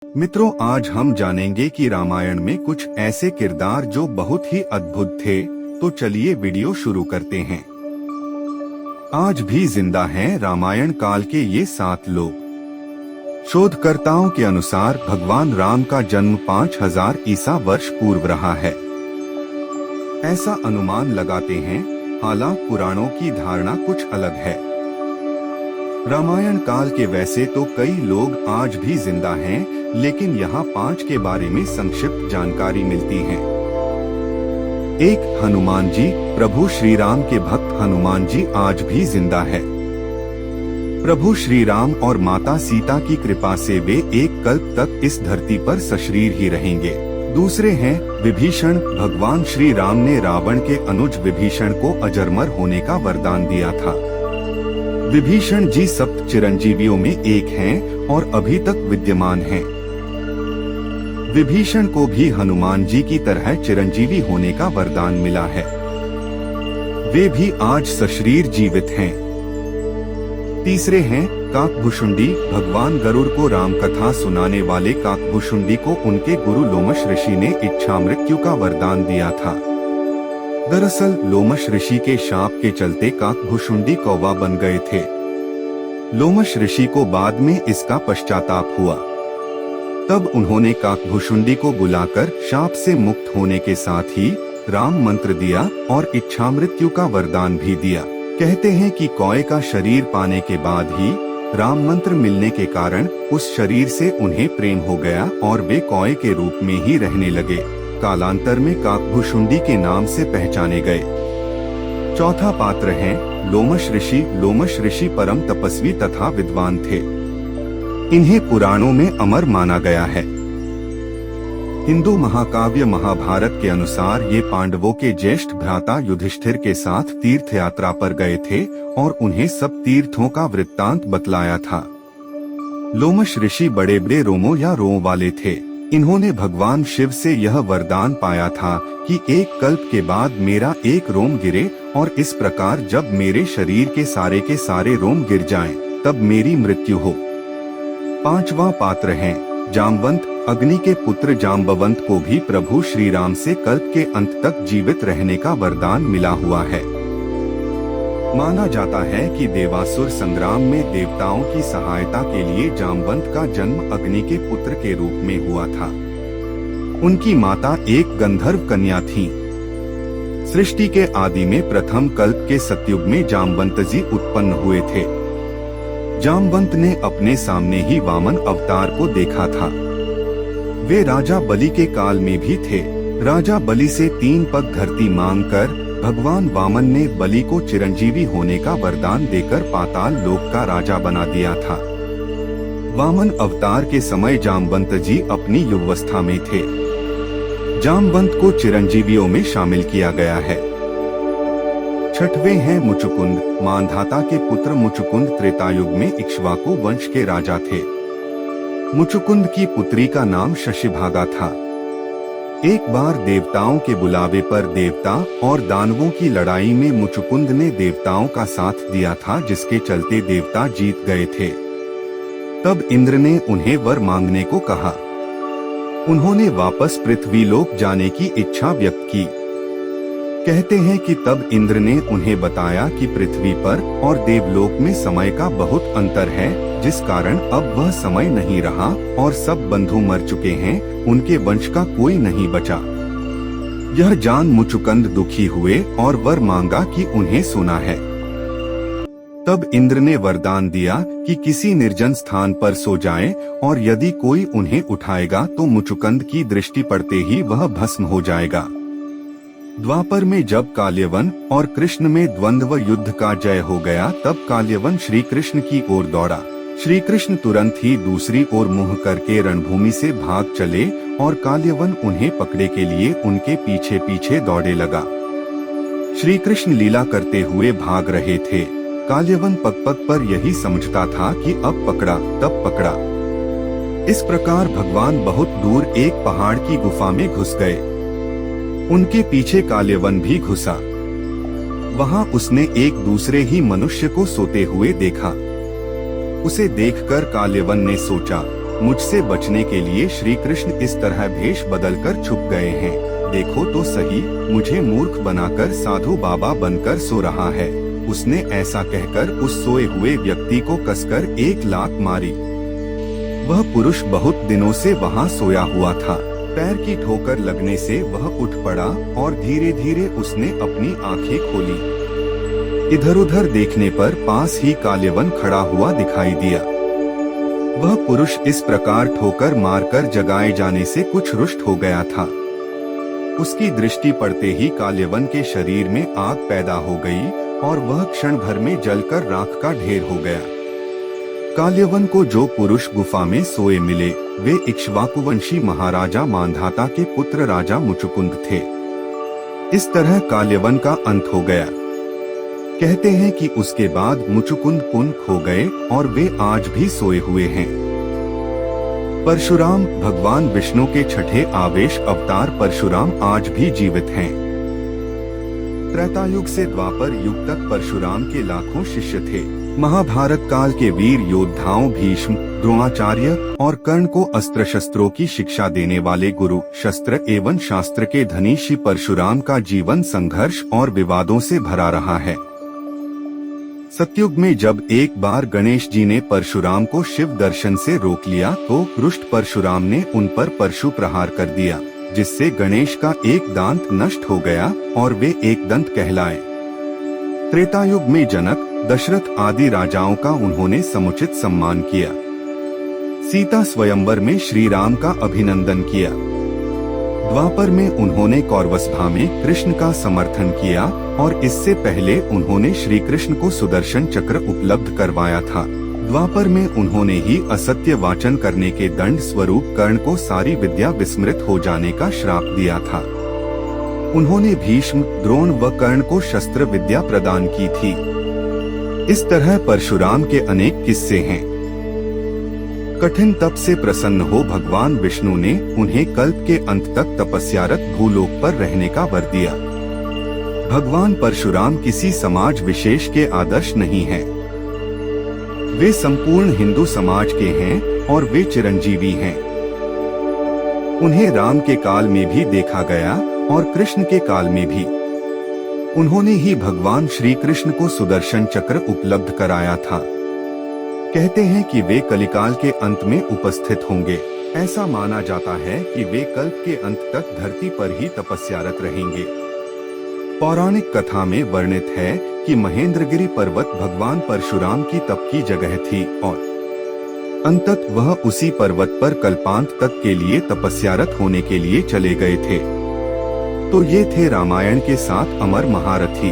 मित्रों, आज हम जानेंगे कि रामायण में कुछ ऐसे किरदार जो बहुत ही अद्भुत थे। तो चलिए वीडियो शुरू करते हैं। आज भी जिंदा हैं रामायण काल के ये 7 लोग। शोधकर्ताओं के अनुसार भगवान राम का जन्म 5000 ईसा वर्ष पूर्व रहा है, ऐसा अनुमान लगाते हैं। हालांकि पुराणों की धारणा कुछ अलग है। रामायण काल के वैसे तो कई लोग आज भी जिंदा हैं, लेकिन यहाँ 5 के बारे में संक्षिप्त जानकारी मिलती है। 1. हनुमान जी। प्रभु श्री राम के भक्त हनुमान जी आज भी जिंदा है। प्रभु श्री राम और माता सीता की कृपा से वे एक कल्प तक इस धरती पर सशरीर ही रहेंगे। दूसरे हैं विभीषण। भगवान श्री राम ने रावण के अनुज विभीषण को अजरमर होने का वरदान दिया था। विभीषण जी सप्त चिरंजीवियों में एक हैं और अभी तक विद्यमान हैं। विभीषण को भी हनुमान जी की तरह चिरंजीवी होने का वरदान मिला है। वे भी आज सशरीर जीवित हैं। तीसरे हैं काकभुशुंडी। भगवान गरुड़ को राम कथा सुनाने वाले काकभुशुंडी को उनके गुरु लोमश ऋषि ने इच्छा मृत्यु का वरदान दिया था। दरअसल लोमश ऋषि के शाप के चलते काकभुशुंडी कौवा बन गए थे। लोमश ऋषि को बाद में इसका पश्चाताप हुआ। तब उन्होंने काकभुशुंडी को बुलाकर शाप से मुक्त होने के साथ ही राम मंत्र दिया और इच्छा मृत्यु का वरदान भी दिया। कहते हैं कि कौए का शरीर पाने के बाद ही राम मंत्र मिलने के कारण उस शरीर से उन्हें प्रेम हो गया और वे कौए के रूप में ही रहने लगे। कालांतर में काकभुशुंडी के नाम से पहचाने गए। चौथा पात्र है लोमश ऋषि। लोमश ऋषि परम तपस्वी तथा विद्वान थे। इन्हें पुराणों में अमर माना गया है। हिंदू महाकाव्य महाभारत के अनुसार ये पांडवों के ज्येष्ठ भ्राता युधिष्ठिर के साथ तीर्थ यात्रा पर गए थे और उन्हें सब तीर्थों का वृत्तांत बतलाया था। लोमश ऋषि बड़े बड़े रोमों या रों वाले थे। इन्होंने भगवान शिव से यह वरदान पाया था कि एक कल्प के बाद मेरा एक रोम गिरे और इस प्रकार जब मेरे शरीर के सारे रोम गिर जाएं, तब मेरी मृत्यु हो। 5वां पात्र है जाम्बवंत। अग्नि के पुत्र जाम्बवंत को भी प्रभु श्री राम से कल्प के अंत तक जीवित रहने का वरदान मिला हुआ है। माना जाता है कि देवासुर संग्राम में देवताओं की सहायता के लिए जाम्बवंत का जन्म अग्नि के पुत्र के रूप में हुआ था। उनकी माता एक गंधर्व कन्या थी। सृष्टि के आदि में प्रथम कल्प के सतयुग में जाम्बवंत जी उत्पन्न हुए थे। जाम्बवंत ने अपने सामने ही वामन अवतार को देखा था। वे राजा बलि के काल में भी थे। राजा बलि से 3 पग धरती मांगकर भगवान वामन ने बलि को चिरंजीवी होने का वरदान देकर पाताल लोक का राजा बना दिया था। वामन अवतार के समय जाम्बवंत जी अपनी युवावस्था में थे। जाम्बवंत को चिरंजीवियों में शामिल किया गया है। 6वें हैं मुचुकुंद। मांधाता के पुत्र मुचुकुंद त्रेतायुग में इक्ष्वाकु वंश के राजा थे। मुचुकुंद की पुत्री का नाम शशिभागा था। एक बार देवताओं के बुलावे पर देवता और दानवों की लड़ाई में मुचुकुंद ने देवताओं का साथ दिया था, जिसके चलते देवता जीत गए थे। तब इंद्र ने उन्हें वर मांगने को कहा। उन्होंने वापस पृथ्वीलोक जाने की इच्छा व्यक्त की। कहते हैं कि तब इंद्र ने उन्हें बताया कि पृथ्वी पर और देवलोक में समय का बहुत अंतर है, जिस कारण अब वह समय नहीं रहा और सब बंधु मर चुके हैं, उनके वंश का कोई नहीं बचा। यह जान मुचुकुंद दुखी हुए और वर मांगा कि उन्हें सुना है। तब इंद्र ने वरदान दिया कि किसी निर्जन स्थान पर सो जाएं और यदि कोई उन्हें उठाएगा तो मुचुकुंद की दृष्टि पड़ते ही वह भस्म हो जाएगा। द्वापर में जब काल्यवन और कृष्ण में द्वंद्व युद्ध का जय हो गया, तब काल्यवन श्री कृष्ण की ओर दौड़ा। श्री कृष्ण तुरंत ही दूसरी ओर मुंह करके रणभूमि से भाग चले और काल्यवन उन्हें पकड़े के लिए उनके पीछे पीछे दौड़े लगा। श्री कृष्ण लीला करते हुए भाग रहे थे। काल्यवन पग पग पर यही समझता था कि अब पकड़ा तब पकड़ा। इस प्रकार भगवान बहुत दूर एक पहाड़ की गुफा में घुस गए। उनके पीछे काल्यवन भी घुसा। वहां उसने एक दूसरे ही मनुष्य को सोते हुए देखा। उसे देखकर काल्यवन ने सोचा, मुझसे बचने के लिए श्री कृष्ण इस तरह भेष बदलकर छुप गए हैं। देखो तो सही, मुझे मूर्ख बनाकर साधु बाबा बनकर सो रहा है। उसने ऐसा कहकर उस सोए हुए व्यक्ति को कसकर एक लात मारी। वह पुरुष बहुत दिनों से वहाँ सोया हुआ था। पैर की ठोकर लगने से वह उठ पड़ा और धीरे धीरे उसने अपनी आंखें खोली। इधर उधर देखने पर पास ही काल्यवन खड़ा हुआ दिखाई दिया। वह पुरुष इस प्रकार ठोकर मारकर जगाए जाने से कुछ रुष्ट हो गया था। उसकी दृष्टि पड़ते ही काल्यवन के शरीर में आग पैदा हो गई और वह क्षण भर में जलकर राख का ढेर हो गया। काल्यवन को जो पुरुष गुफा में सोए मिले वे इक्ष्वाकुवंशी महाराजा मांधाता के पुत्र राजा मुचुकुंद थे। इस तरह काल्यवन का अंत हो गया। कहते हैं कि उसके बाद मुचुकुंद पुन खो गए और वे आज भी सोए हुए हैं। परशुराम भगवान विष्णु के छठे आवेश अवतार परशुराम आज भी जीवित हैं। त्रेतायुग से द्वापर युग तक परशुराम के लाखों शिष्य थे। महाभारत काल के वीर योद्धाओं भीष्म, द्रोणाचार्य और कर्ण को अस्त्र शस्त्रों की शिक्षा देने वाले गुरु, शस्त्र एवं शास्त्र के धनी श्री परशुराम का जीवन संघर्ष और विवादों से भरा रहा है। सतयुग में जब एक बार गणेश जी ने परशुराम को शिव दर्शन से रोक लिया तो रुष्ट परशुराम ने उन पर परशु प्रहार कर दिया, जिससे गणेश का एक दांत नष्ट हो गया और वे एक दंत कहलाए। त्रेतायुग में जनक, दशरथ आदि राजाओं का उन्होंने समुचित सम्मान किया। सीता स्वयंवर में श्री राम का अभिनंदन किया। द्वापर में उन्होंने कौरवसभा में कृष्ण का समर्थन किया और इससे पहले उन्होंने श्री कृष्ण को सुदर्शन चक्र उपलब्ध करवाया था। द्वापर में उन्होंने ही असत्य वाचन करने के दंड स्वरूप कर्ण को सारी विद्या विस्मृत हो जाने का श्राप दिया था। उन्होंने भीष्म, द्रोण व कर्ण को शस्त्र विद्या प्रदान की थी। इस तरह परशुराम के अनेक किस्से हैं। कठिन तप से प्रसन्न हो भगवान विष्णु ने उन्हें कल्प के अंत तक तपस्यारत भूलोक पर रहने का वर दिया। भगवान परशुराम किसी समाज विशेष के आदर्श नहीं हैं। वे संपूर्ण हिंदू समाज के हैं और वे चिरंजीवी हैं। उन्हें राम के काल में भी देखा गया और कृष्ण के काल में भी। उन्होंने ही भगवान श्री कृष्ण को सुदर्शन चक्र उपलब्ध कराया था। कहते हैं कि वे कलिकाल के अंत में उपस्थित होंगे। ऐसा माना जाता है कि वे कल्प के अंत तक धरती पर ही तपस्यारत रहेंगे। पौराणिक कथा में वर्णित है कि महेंद्रगिरी पर्वत भगवान परशुराम की तप की जगह थी और अंतत वह उसी पर्वत पर कल्पांत तक के लिए तपस्यारत होने के लिए चले गए थे। तो ये थे रामायण के 7 अमर महारथी।